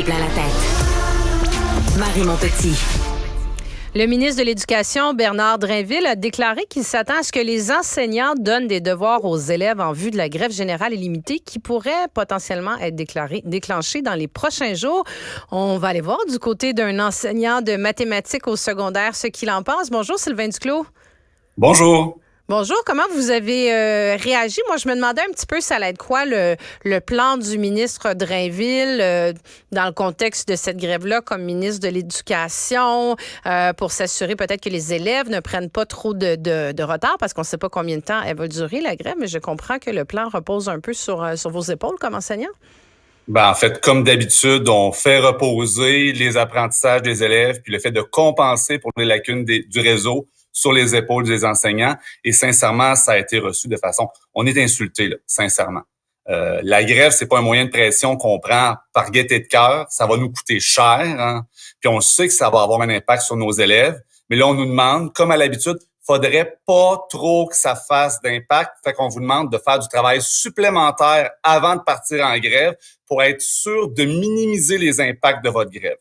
Plein la tête. Marie Montpetit. Le ministre de l'Éducation, Bernard Drinville, a déclaré qu'il s'attend à ce que les enseignants donnent des devoirs aux élèves en vue de la grève générale illimitée qui pourrait potentiellement être déclenchée dans les prochains jours. On va aller voir du côté d'un enseignant de mathématiques au secondaire ce qu'il en pense. Bonjour, Sylvain Duclos. Bonjour. Bonjour, comment vous avez réagi? Moi, je me demandais un petit peu, ça allait être quoi le plan du ministre Drinville dans le contexte de cette grève-là comme ministre de l'Éducation pour s'assurer peut-être que les élèves ne prennent pas trop de retard parce qu'on ne sait pas combien de temps elle va durer, la grève, mais je comprends que le plan repose un peu sur vos épaules comme enseignant. En fait, comme d'habitude, on fait reposer les apprentissages des élèves puis le fait de compenser pour les lacunes du réseau sur les épaules des enseignants. Et sincèrement, ça a été reçu de façon... On est insulté, là, sincèrement. La grève, c'est pas un moyen de pression qu'on prend par gaieté de cœur. Ça va nous coûter cher, hein? Puis on sait que ça va avoir un impact sur nos élèves. Mais là, on nous demande, comme à l'habitude, faudrait pas trop que ça fasse d'impact. Fait qu'on vous demande de faire du travail supplémentaire avant de partir en grève pour être sûr de minimiser les impacts de votre grève.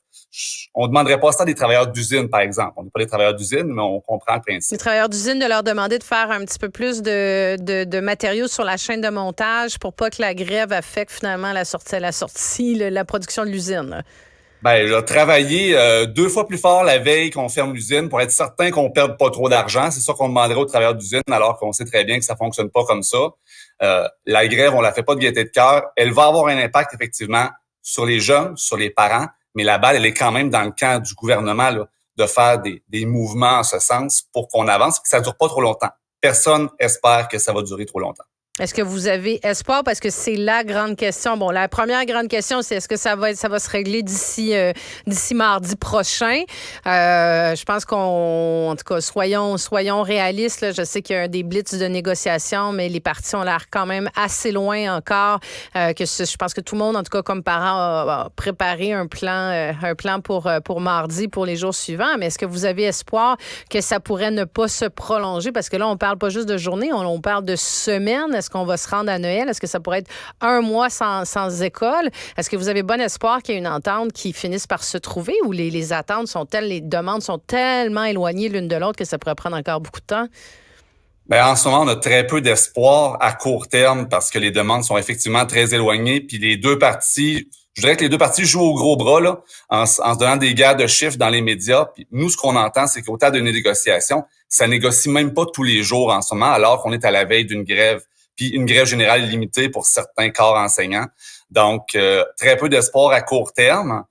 On ne demanderait pas ça des travailleurs d'usine, par exemple. On n'est pas des travailleurs d'usine, mais on comprend le principe. Les travailleurs d'usine, de leur demander de faire un petit peu plus de matériaux sur la chaîne de montage pour pas que la grève affecte finalement la production de l'usine. J'ai travaillé 2 fois plus fort la veille qu'on ferme l'usine pour être certain qu'on perde pas trop d'argent. C'est ça qu'on demanderait aux travailleurs d'usine, alors qu'on sait très bien que ça fonctionne pas comme ça. La grève, on la fait pas de gaieté de cœur. Elle va avoir un impact, effectivement, sur les jeunes, sur les parents, mais la balle, elle est quand même dans le camp du gouvernement là, de faire des mouvements en ce sens pour qu'on avance et que ça dure pas trop longtemps. Personne espère que ça va durer trop longtemps. Est-ce que vous avez espoir? Parce que c'est la grande question. Bon, la première grande question, c'est est-ce que ça va se régler d'ici mardi prochain? Je pense en tout cas, soyons réalistes. Là. Je sais qu'il y a des blitz de négociation, mais les partis ont l'air quand même assez loin encore. Je pense que tout le monde, en tout cas comme parent, a préparé un plan pour mardi, pour les jours suivants. Mais est-ce que vous avez espoir que ça pourrait ne pas se prolonger? Parce que là, on parle pas juste de journée, on parle de semaines. Est-ce qu'on va se rendre à Noël? Est-ce que ça pourrait être un mois sans école? Est-ce que vous avez bon espoir qu'il y ait une entente qui finisse par se trouver ou les attentes les demandes sont tellement éloignées l'une de l'autre que ça pourrait prendre encore beaucoup de temps? En ce moment, on a très peu d'espoir à court terme parce que les demandes sont effectivement très éloignées. Puis je dirais que les deux parties jouent au gros bras là, en se donnant des guerres de chiffres dans les médias. Puis nous, ce qu'on entend, c'est qu'au terme d'une négociation, ça négocie même pas tous les jours en ce moment, alors qu'on est à la veille d'une grève. Puis une grève générale illimitée pour certains corps enseignants. Donc, très peu d'espoir à court terme.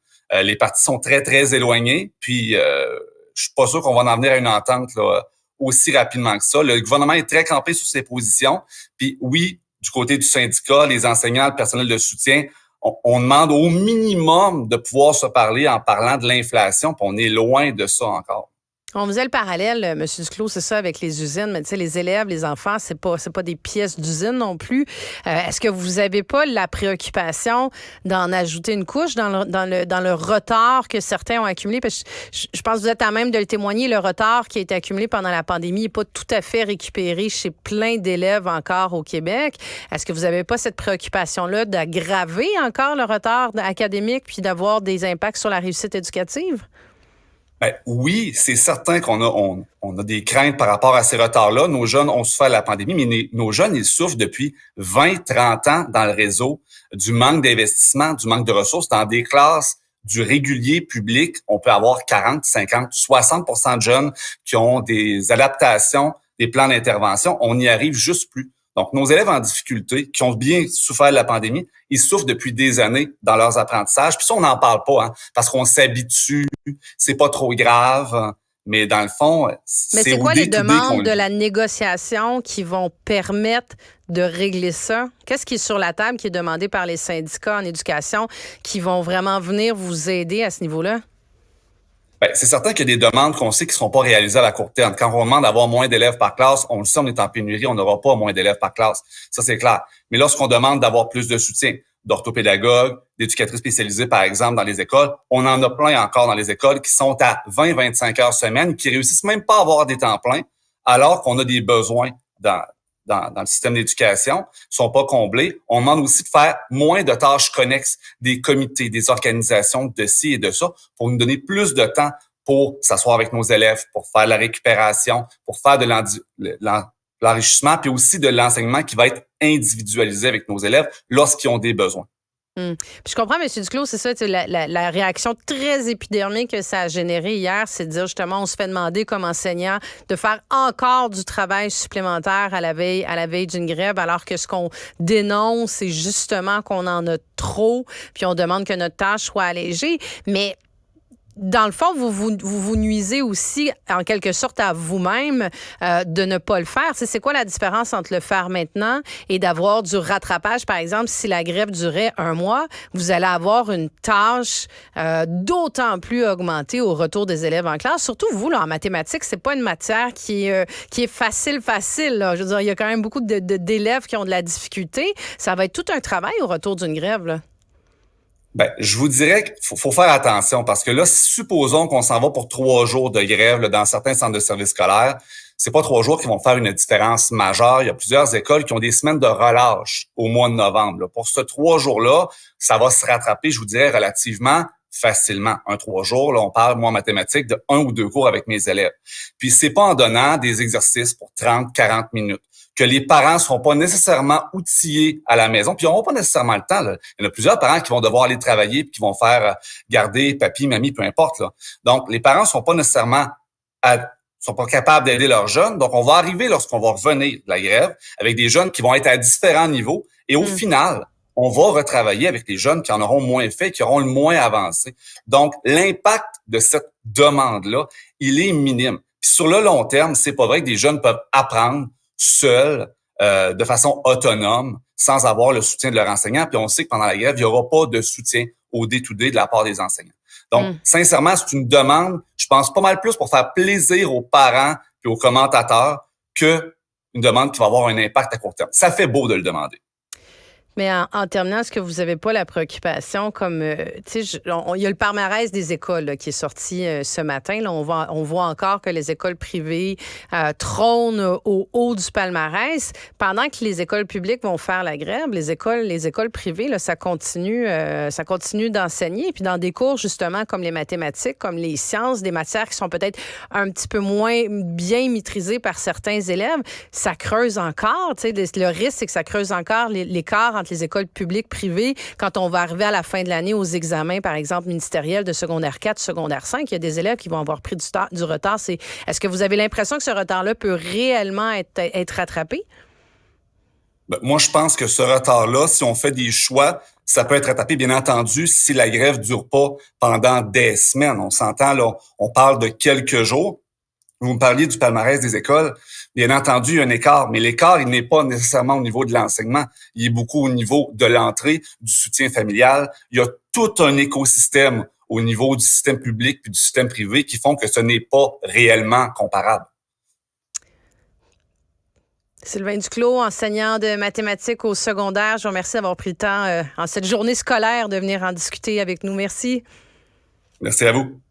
Les partis sont très, très éloignés. Puis, je suis pas sûr qu'on va en venir à une entente là, aussi rapidement que ça. Le gouvernement est très campé sur ses positions. Puis oui, du côté du syndicat, les enseignants, le personnel de soutien, on demande au minimum de pouvoir se parler en parlant de l'inflation. Puis on est loin de ça encore. On faisait le parallèle, M. Duclos, c'est ça, avec les usines, mais tu sais, les élèves, les enfants, c'est pas des pièces d'usine non plus. Est-ce que vous avez pas la préoccupation d'en ajouter une couche dans le retard que certains ont accumulé? Parce que je pense que vous êtes à même de le témoigner, le retard qui a été accumulé pendant la pandémie n'est pas tout à fait récupéré chez plein d'élèves encore au Québec. Est-ce que vous avez pas cette préoccupation-là d'aggraver encore le retard académique puis d'avoir des impacts sur la réussite éducative? Oui, c'est certain qu'on a des craintes par rapport à ces retards-là. Nos jeunes ont souffert de la pandémie, mais nos jeunes, ils souffrent depuis 20-30 ans dans le réseau du manque d'investissement, du manque de ressources. Dans des classes du régulier public, on peut avoir 40, 50, 60% de jeunes qui ont des adaptations, des plans d'intervention. On n'y arrive juste plus. Donc, nos élèves en difficulté, qui ont bien souffert de la pandémie, ils souffrent depuis des années dans leurs apprentissages. Puis ça, on n'en parle pas, hein, parce qu'on s'habitue, c'est pas trop grave. Mais dans le fond, c'est quoi les demandes de la négociation qui vont permettre de régler ça? Qu'est-ce qui est sur la table, qui est demandé par les syndicats en éducation, qui vont vraiment venir vous aider à ce niveau-là? C'est certain qu'il y a des demandes qu'on sait qui ne seront pas réalisables à court terme. Quand on demande d'avoir moins d'élèves par classe, on le sait, on est en pénurie, on n'aura pas moins d'élèves par classe. Ça, c'est clair. Mais lorsqu'on demande d'avoir plus de soutien, d'orthopédagogues, d'éducatrices spécialisées, par exemple, dans les écoles, on en a plein encore dans les écoles qui sont à 20-25 heures semaine, qui réussissent même pas à avoir des temps pleins, alors qu'on a des besoins dans le système d'éducation sont pas comblés. On demande aussi de faire moins de tâches connexes, des comités, des organisations de ci et de ça, pour nous donner plus de temps pour s'asseoir avec nos élèves, pour faire la récupération, pour faire de l'enrichissement, puis aussi de l'enseignement qui va être individualisé avec nos élèves lorsqu'ils ont des besoins. Puis je comprends, M. Duclos, c'est ça, la réaction très épidermique que ça a généré hier, c'est de dire justement, on se fait demander comme enseignant de faire encore du travail supplémentaire à la veille d'une grève, alors que ce qu'on dénonce, c'est justement qu'on en a trop, puis on demande que notre tâche soit allégée. Mais dans le fond, vous nuisez aussi, en quelque sorte, à vous-même de ne pas le faire. C'est quoi la différence entre le faire maintenant et d'avoir du rattrapage? Par exemple, si la grève durait 1 mois, vous allez avoir une tâche d'autant plus augmentée au retour des élèves en classe. Surtout vous, là, en mathématiques, c'est pas une matière qui est facile. Là. Je veux dire, il y a quand même beaucoup d'élèves qui ont de la difficulté. Ça va être tout un travail au retour d'une grève, là. Ben, je vous dirais qu'il faut faire attention parce que là, supposons qu'on s'en va pour 3 jours de grève là, dans certains centres de services scolaires. C'est pas 3 jours qui vont faire une différence majeure. Il y a plusieurs écoles qui ont des semaines de relâche au mois de novembre. Là. Pour ce 3 jours-là, ça va se rattraper, je vous dirais, relativement facilement. 3 jours, là, on parle, moi, en mathématiques, de 1 ou 2 cours avec mes élèves. Puis c'est pas en donnant des exercices pour 30, 40 minutes que les parents ne seront pas nécessairement outillés à la maison, puis ils n'auront pas nécessairement le temps. Là. Il y en a plusieurs parents qui vont devoir aller travailler, puis qui vont faire garder papy, mamie, peu importe. Là. Donc, les parents ne sont pas nécessairement sont pas capables d'aider leurs jeunes. Donc, on va arriver lorsqu'on va revenir de la grève avec des jeunes qui vont être à différents niveaux. Et au final, on va retravailler avec les jeunes qui en auront moins fait, qui auront le moins avancé. Donc, l'impact de cette demande-là, il est minime. Puis sur le long terme, c'est pas vrai que des jeunes peuvent apprendre seuls, de façon autonome, sans avoir le soutien de leur enseignant. Puis on sait que pendant la grève, il n'y aura pas de soutien au day-to-day de la part des enseignants. Donc, sincèrement, c'est une demande, je pense, pas mal plus pour faire plaisir aux parents et aux commentateurs que une demande qui va avoir un impact à court terme. Ça fait beau de le demander. Mais en terminant, est-ce que vous n'avez pas la préoccupation comme, tu sais, il y a le palmarès des écoles là, qui est sorti ce matin. Là, on voit encore que les écoles privées trônent au haut du palmarès. Pendant que les écoles publiques vont faire la grève, les écoles privées, là, ça continue d'enseigner. Puis dans des cours, justement, comme les mathématiques, comme les sciences, des matières qui sont peut-être un petit peu moins bien maîtrisées par certains élèves, ça creuse encore. Tu sais, le risque, c'est que ça creuse encore l'écart entre les écoles publiques, privées, quand on va arriver à la fin de l'année aux examens, par exemple, ministériels de secondaire 4, secondaire 5, il y a des élèves qui vont avoir pris du retard. Est-ce que vous avez l'impression que ce retard-là peut réellement être rattrapé? Ben, moi, je pense que ce retard-là, si on fait des choix, ça peut être rattrapé, bien entendu, si la grève dure pas pendant des semaines. On s'entend, là, on parle de quelques jours. Vous me parliez du palmarès des écoles. Bien entendu, il y a un écart, mais l'écart, il n'est pas nécessairement au niveau de l'enseignement. Il est beaucoup au niveau de l'entrée, du soutien familial. Il y a tout un écosystème au niveau du système public puis du système privé qui font que ce n'est pas réellement comparable. Sylvain Duclos, enseignant de mathématiques au secondaire, je vous remercie d'avoir pris le temps en cette journée scolaire de venir en discuter avec nous. Merci. Merci à vous.